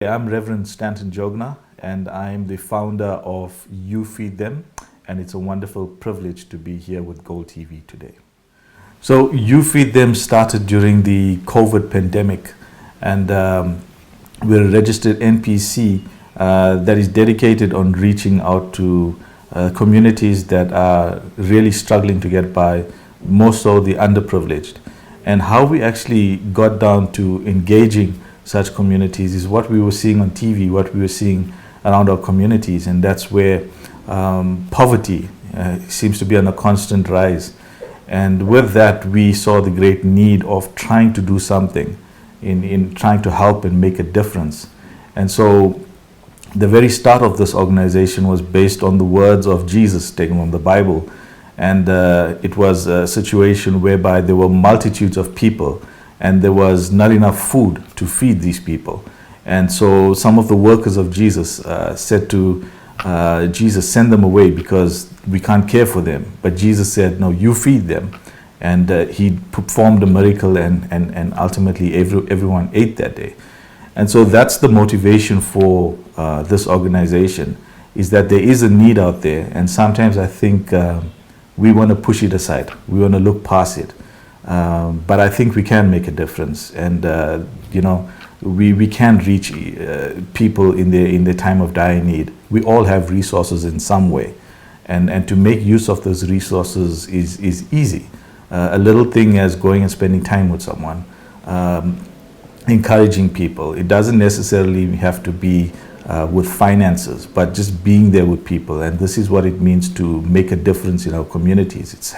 I'm Reverend Statnton Jogannah, and I'm the founder of You Feed Them, and it's a wonderful privilege to be here with Gold TV today. So, You Feed Them started during the COVID pandemic, and we're a registered NPC that is dedicated on reaching out to communities that are really struggling to get by, more so the underprivileged. And how we actually got down to engaging such communities is what we were seeing on TV, what we were seeing around our communities, and that's where poverty seems to be on a constant rise. And with that, we saw the great need of trying to do something in trying to help and make a difference. And so the very start of this organization was based on the words of Jesus taken from the Bible. And it was a situation whereby there were multitudes of people and there was not enough food to feed these people. And so some of the workers of Jesus said to Jesus, send them away because we can't care for them. But Jesus said, no, you feed them. And he performed a miracle, and ultimately everyone ate that day. And so that's the motivation for this organization, is that there is a need out there. And sometimes I think we want to push it aside. We want to look past it. But I think we can make a difference, and we can reach people in the time of dire need. We all have resources in some way, and to make use of those resources is easy. A little thing as going and spending time with someone, encouraging people. It doesn't necessarily have to be with finances, but just being there with people. And this is what it means to make a difference in our communities. It's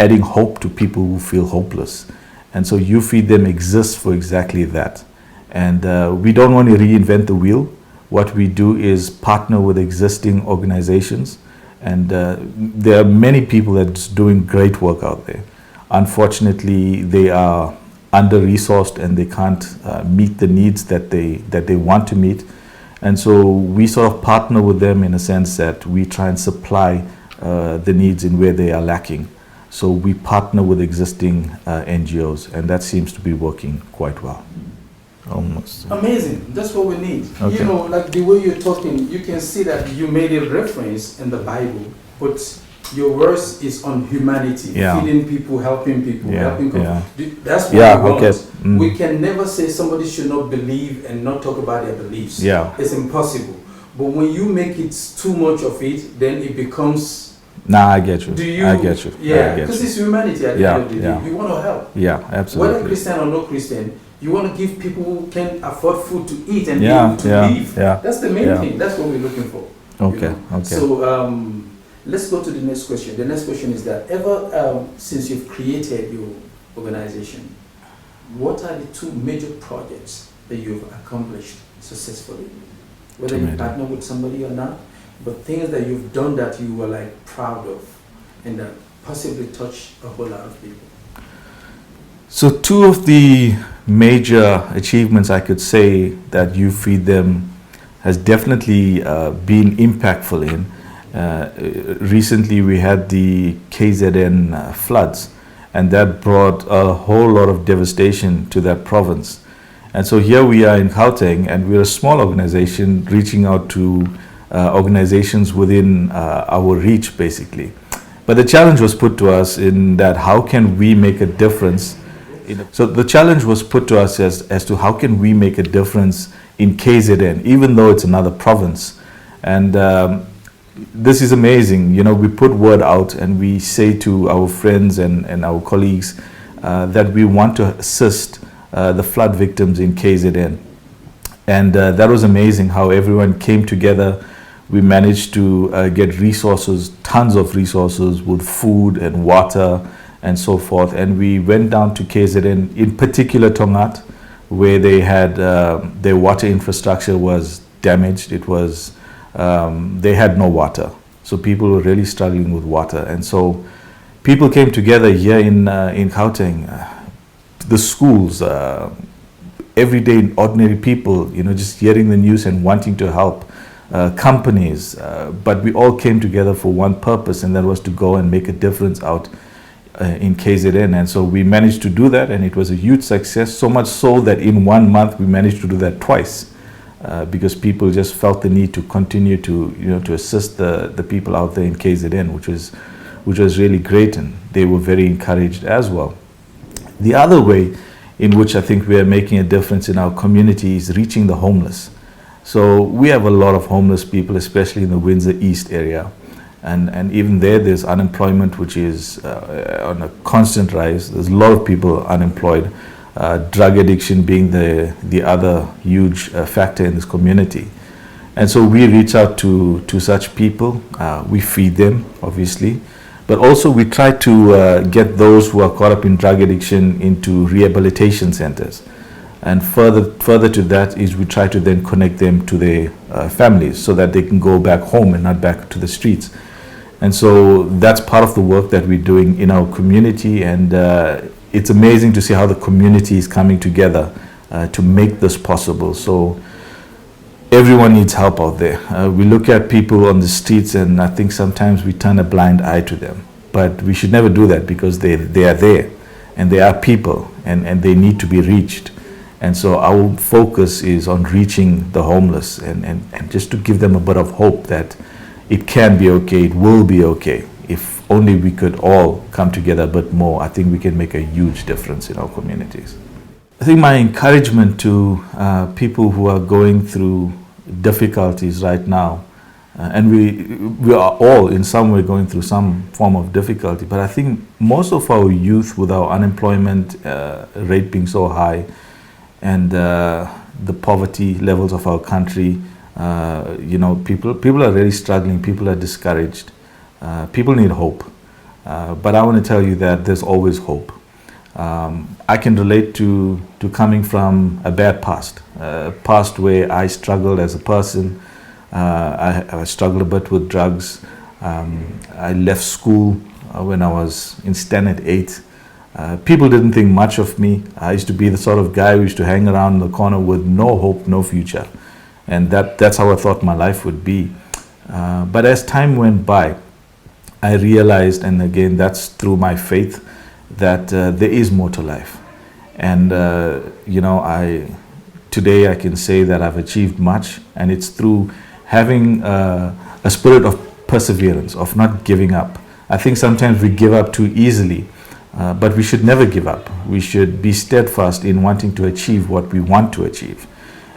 adding hope to people who feel hopeless. And so You Feed Them exists for exactly that. And we don't want to reinvent the wheel. What we do is partner with existing organizations. And there are many people that's doing great work out there. Unfortunately, they are under-resourced and they can't meet the needs that they want to meet. And so we sort of partner with them in a sense that we try and supply the needs in where they are lacking. So we partner with existing NGOs, and that seems to be working quite well. Almost. Amazing. That's what we need. Okay. You know, like the way you're talking, you can see that you made a reference in the Bible, but your verse is on humanity, feeding people, helping people, helping people. That's what we want. Okay. We can never say somebody should not believe and not talk about their beliefs. It's impossible. But when you make it too much of it, then it becomes... Nah, I get you. I get you. Yeah, because it's humanity at the end of the day. You want to help. Yeah, absolutely. Whether Christian or no Christian, you want to give people who can afford food to eat and be able to live. That's the main thing. That's what we're looking for. Okay. So let's go to the next question. The next question is that ever since you've created your organization, what are the two major projects that you've accomplished successfully? Whether you partner with somebody or not, but things that you've done that you were like proud of and that possibly touched a whole lot of people. So two of the major achievements I could say that You Feed Them has definitely been impactful in. Recently we had the KZN floods, and that brought a whole lot of devastation to that province. And so here we are in Gauteng, and we're a small organization reaching out to organizations within our reach, basically. But the challenge was put to us in that how can we make a difference? So the challenge was put to us as to how can we make a difference in KZN, even though it's another province. And this is amazing. You know, we put word out and we say to our friends and our colleagues that we want to assist the flood victims in KZN. And that was amazing how everyone came together. We managed to get resources, tons of resources with food and water and so forth. And we went down to KZN, in particular Tongat, where they had their water infrastructure was damaged. It was, they had no water. So people were really struggling with water. And so people came together here in Gauteng, the schools, everyday ordinary people, you know, just hearing the news and wanting to help. Companies, but we all came together for one purpose, and that was to go and make a difference out in KZN. And so we managed to do that, and it was a huge success, so much so that in 1 month we managed to do that twice. because people just felt the need to continue to, to assist the people out there in KZN, which was really great, and they were very encouraged as well. The other way in which I think we are making a difference in our community is reaching the homeless. So we have a lot of homeless people, especially in the Windsor East area. And even there's unemployment, which is on a constant rise. There's a lot of people unemployed. Drug addiction being the other huge factor in this community. And so we reach out to such people. We feed them, obviously. But also we try to get those who are caught up in drug addiction into rehabilitation centers. And further to that is we try to then connect them to their families so that they can go back home and not back to the streets. And so that's part of the work that we're doing in our community, and it's amazing to see how the community is coming together to make this possible. So everyone needs help out there. We look at people on the streets, and I think sometimes we turn a blind eye to them. But we should never do that, because they are there, and they are people, and they need to be reached. And so our focus is on reaching the homeless and just to give them a bit of hope that it can be okay, it will be okay. If only we could all come together a bit more, I think we can make a huge difference in our communities. I think my encouragement to people who are going through difficulties right now, and we are all in some way going through some form of difficulty, but I think most of our youth, with our unemployment rate being so high, and the poverty levels of our country, people are really struggling, people are discouraged, people need hope. But I want to tell you that there's always hope. I can relate to coming from a bad past, a past where I struggled as a person. I struggled a bit with drugs. I left school when I was in Statnton 8. People didn't think much of me. I used to be the sort of guy who used to hang around in the corner with no hope, no future. And that's how I thought my life would be. But as time went by, I realized, and again, that's through my faith, that there is more to life. And, today I can say that I've achieved much, and it's through having a spirit of perseverance, of not giving up. I think sometimes we give up too easily, but we should never give up. We should be steadfast in wanting to achieve what we want to achieve.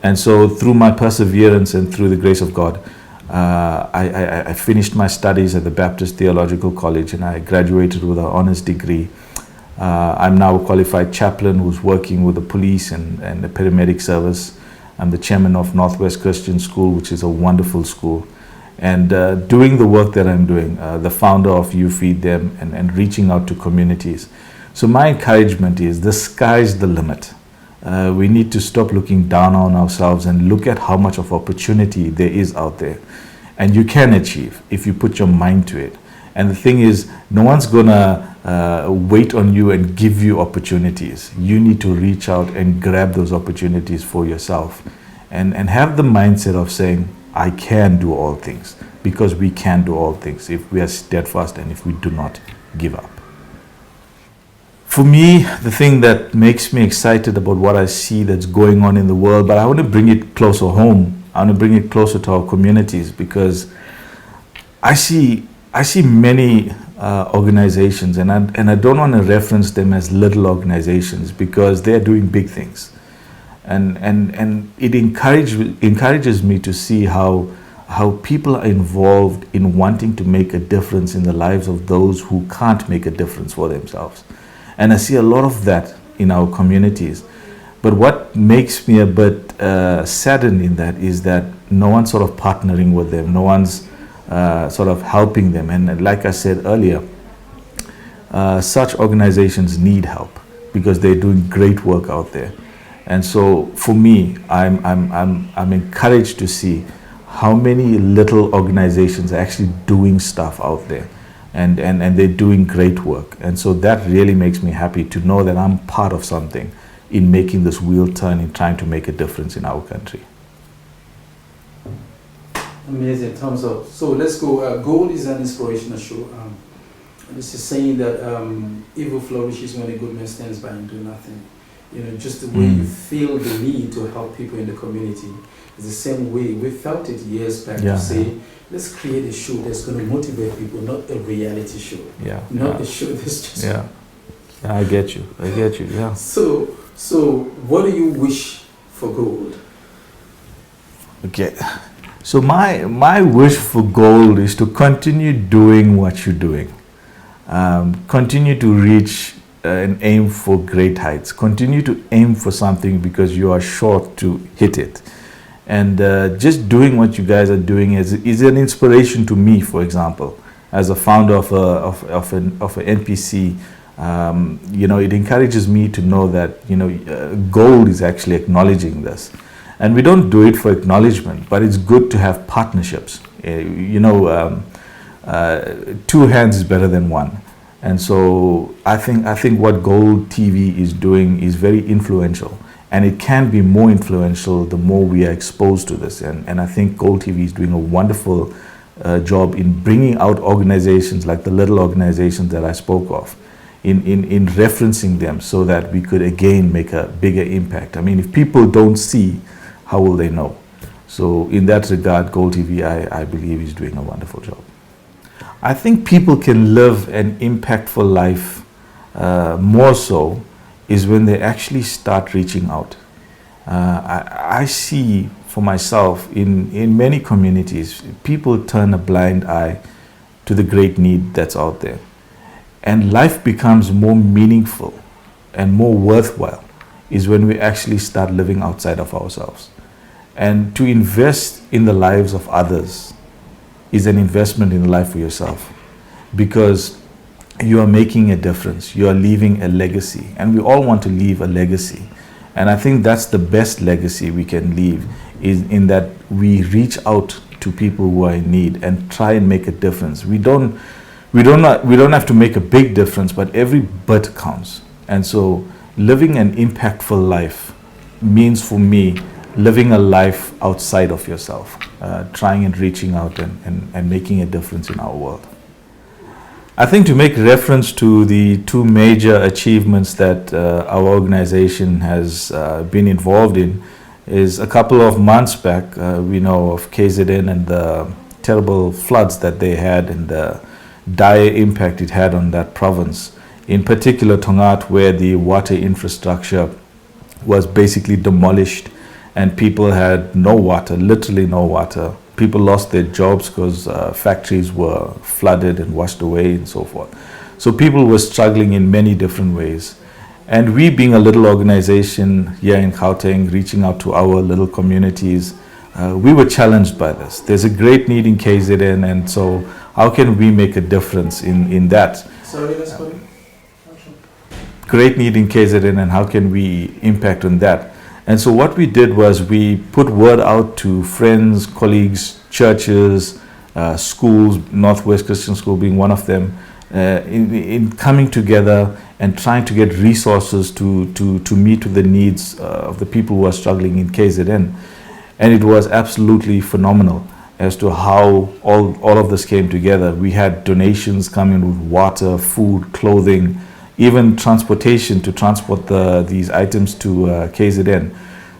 And so through my perseverance and through the grace of God, I finished my studies at the Baptist Theological College, and I graduated with an honors degree. I'm now a qualified chaplain who's working with the police and the paramedic service. I'm the chairman of Northwest Christian School, which is a wonderful school. And doing the work that I'm doing, the founder of You Feed Them, and reaching out to communities. So my encouragement is the sky's the limit. We need to stop looking down on ourselves and look at how much of opportunity there is out there. And you can achieve if you put your mind to it. And the thing is, no one's gonna wait on you and give you opportunities. You need to reach out and grab those opportunities for yourself, and have the mindset of saying, I can do all things, because we can do all things if we are steadfast and if we do not give up. For me, the thing that makes me excited about what I see that's going on in the world, but I want to bring it closer home. I want to bring it closer to our communities, because I see many organizations, and I don't want to reference them as little organizations, because they're doing big things. And it encourages me to see how people are involved in wanting to make a difference in the lives of those who can't make a difference for themselves. And I see a lot of that in our communities. But what makes me a bit saddened in that is that no one's sort of partnering with them, no one's sort of helping them. And like I said earlier, such organizations need help, because they're doing great work out there. And so for me, I'm encouraged to see how many little organizations are actually doing stuff out there, and they're doing great work. And so that really makes me happy to know that I'm part of something in making this wheel turn, in trying to make a difference in our country. Amazing, thumbs up. So let's go. Gold is an inspirational show. This is saying that evil flourishes when a good man stands by and do nothing. just the way you feel the need to help people in the community is the same way we felt it years back to say, let's create a show that's going to motivate people, not a reality show. Not a show that's just... I get you, yeah. So what do you wish for Gold? Okay, so my wish for Gold is to continue doing what you're doing. Continue to reach and aim for great heights. Continue to aim for something because you are sure to hit it. And just doing what you guys are doing is an inspiration to me, for example, as a founder of an NPC. It encourages me to know that Gold is actually acknowledging this, and we don't do it for acknowledgement, but it's good to have partnerships. Two hands is better than one, and so I think what Gold TV is doing is very influential, and it can be more influential the more we are exposed to this. And I think Gold TV is doing a wonderful job in bringing out organizations like the little organizations that I spoke of, in referencing them so that we could again make a bigger impact. I mean, if people don't see, how will they know? So in that regard, Gold TV, I believe, is doing a wonderful job. I think people can live an impactful life more so is when they actually start reaching out. I see for myself in many communities, people turn a blind eye to the great need that's out there. And life becomes more meaningful and more worthwhile is when we actually start living outside of ourselves. And to invest in the lives of others is an investment in life for yourself, because you are making a difference, you are leaving a legacy, and we all want to leave a legacy. And I think that's the best legacy we can leave, is in that we reach out to people who are in need and try and make a difference. We don't have to make a big difference, but every bit counts. And so living an impactful life means, for me, living a life outside of yourself, trying and reaching out and making a difference in our world. I think to make reference to the two major achievements that our organization has been involved in is a couple of months back, we know of KZN and the terrible floods that they had and the dire impact it had on that province. In particular, Tongat, where the water infrastructure was basically demolished and people had no water, literally no water. People lost their jobs because factories were flooded and washed away and so forth. So people were struggling in many different ways. And we, being a little organization here in Gauteng, reaching out to our little communities, we were challenged by this. There's a great need in KZN, and so how can we make a difference in that? Sorry, let's go. Great need in KZN, and how can we impact on that? And so what we did was we put word out to friends, colleagues, churches, schools, Northwest Christian School being one of them, in coming together and trying to get resources to meet with the needs of the people who are struggling in KZN. And it was absolutely phenomenal as to how all of this came together. We had donations coming with water, food, clothing, even transportation to transport these items to KZN.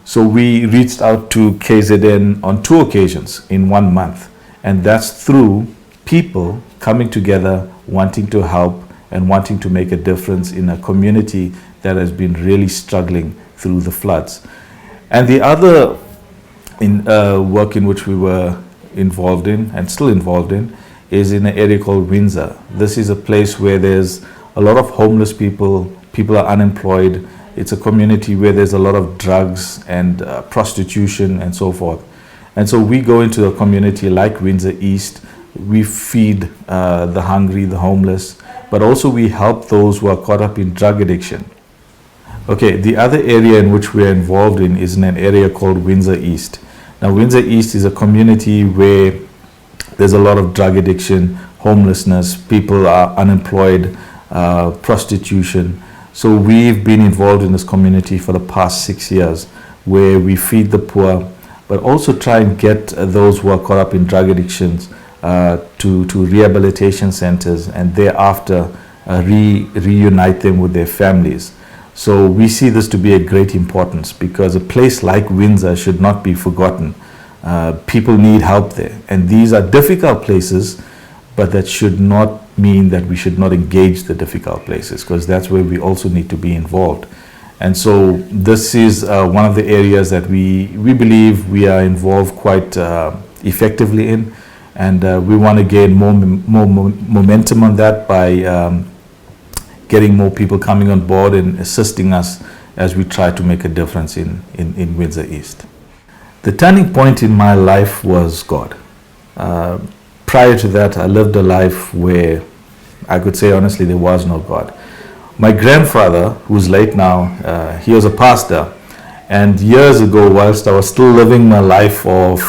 So we reached out to KZN on 2 occasions in 1 month. And that's through people coming together, wanting to help and wanting to make a difference in a community that has been really struggling through the floods. And the other work in which we were involved in and still involved in is in an area called Windsor. This is a place where there's a lot of homeless people are unemployed. It's a community where there's a lot of drugs and prostitution and so forth. And so we go into a community like Windsor East. We feed the hungry, the homeless, but also we help those who are caught up in drug addiction. Okay, the other area in which we are involved in is in an area called Windsor East. Now, Windsor East is a community where there's a lot of drug addiction, homelessness, people are unemployed, prostitution. So we've been involved in this community for the past 6 years, where we feed the poor, but also try and get those who are caught up in drug addictions to rehabilitation centers, and thereafter reunite them with their families. So we see this to be a great importance because a place like Windsor should not be forgotten. People need help there, and these are difficult places, but that should not mean that we should not engage the difficult places, because that's where we also need to be involved. And so this is one of the areas that we believe we are involved quite effectively in, and we want to gain more momentum on that by getting more people coming on board and assisting us as we try to make a difference in Windsor East. The turning point in my life was God. Prior to that, I lived a life where I could say honestly there was no God. My grandfather, who's late now, he was a pastor, and years ago, whilst I was still living my life of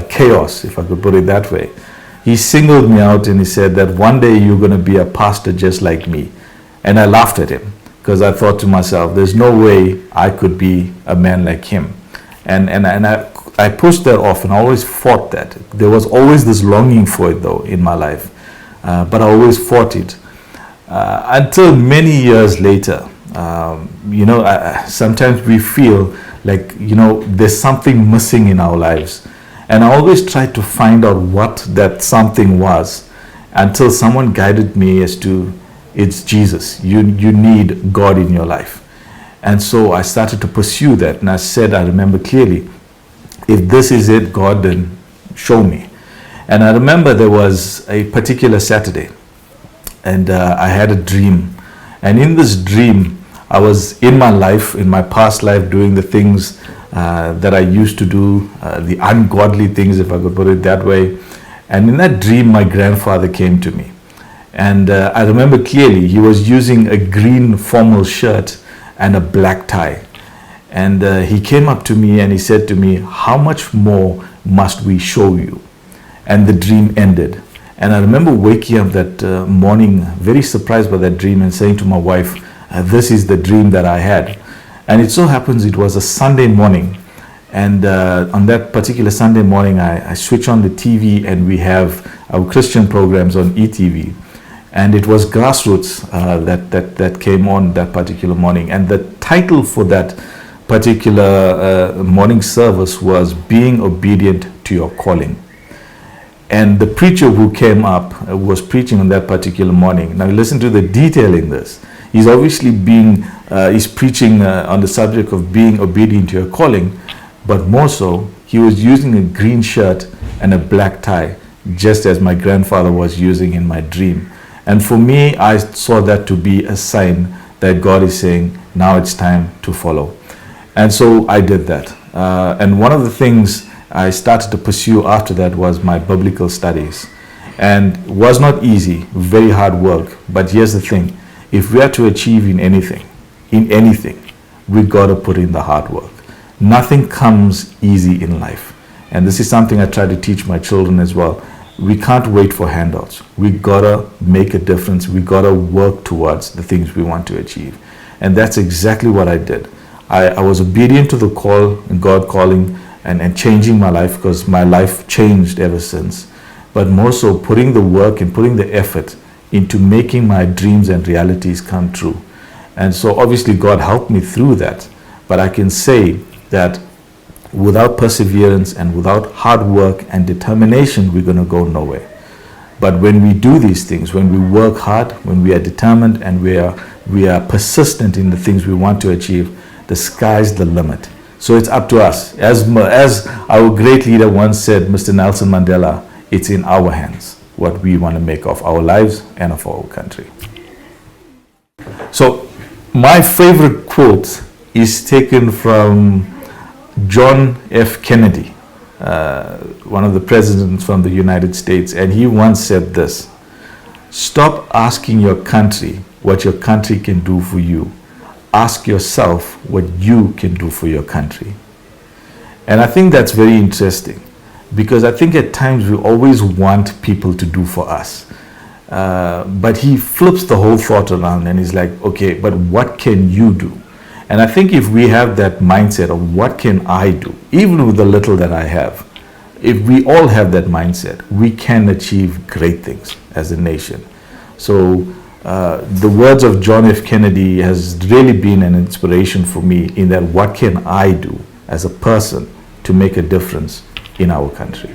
chaos, if I could put it that way, he singled me out and he said that one day you're going to be a pastor just like me. And I laughed at him because I thought to myself, there's no way I could be a man like him. And I pushed that off, and I always fought that. There was always this longing for it though in my life, but I always fought it. Until many years later, sometimes we feel like, there's something missing in our lives. And I always tried to find out what that something was until someone guided me as to, it's Jesus. You need God in your life. And so I started to pursue that. And I said, I remember clearly, if this is it, God, then show me. And I remember there was a particular Saturday, and I had a dream. And in this dream, I was in my life, in my past life, doing the things that I used to do, the ungodly things, if I could put it that way. And in that dream, my grandfather came to me. And I remember clearly, he was using a green formal shirt and a black tie. And he came up to me and he said to me, how much more must we show you? And the dream ended. And I remember waking up that morning very surprised by that dream and saying to my wife, this is the dream that I had. And it so happens it was a Sunday morning. And on that particular Sunday morning, I switch on the TV and we have our Christian programs on ETV. And it was Grassroots that came on that particular morning. And the title for that particular morning service was Being Obedient to Your Calling. And the preacher who came up was preaching on that particular morning. Now listen to the detail in this. He's obviously he's preaching on the subject of being obedient to your calling, but more so, he was using a green shirt and a black tie, just as my grandfather was using in my dream. And for me, I saw that to be a sign that God is saying, now it's time to follow. And so I did that. And one of the things I started to pursue after that was my biblical studies. And it was not easy, very hard work. But here's the thing. If we are to achieve in anything, we got to put in the hard work. Nothing comes easy in life. And this is something I try to teach my children as well. We can't wait for handouts. We gotta make a difference. We gotta work towards the things we want to achieve. And that's exactly what I did. I was obedient to the call and God calling and changing my life, because my life changed ever since. But more so putting the work and putting the effort into making my dreams and realities come true. And so obviously God helped me through that. But I can say that without perseverance and without hard work and determination, we're going to go nowhere. But when we do these things, when we work hard, when we are determined and we are persistent in the things we want to achieve, the sky's the limit. So it's up to us. As our great leader once said, Mr. Nelson Mandela, it's in our hands what we want to make of our lives and of our country. So my favorite quote is taken from John F. Kennedy, one of the presidents from the United States, and he once said this: stop asking your country what your country can do for you. Ask yourself what you can do for your country. And I think that's very interesting, because I think at times we always want people to do for us. But he flips the whole thought around and he's like, okay, but what can you do? And I think if we have that mindset of what can I do, even with the little that I have, if we all have that mindset, we can achieve great things as a nation. So the words of John F. Kennedy has really been an inspiration for me in that what can I do as a person to make a difference in our country.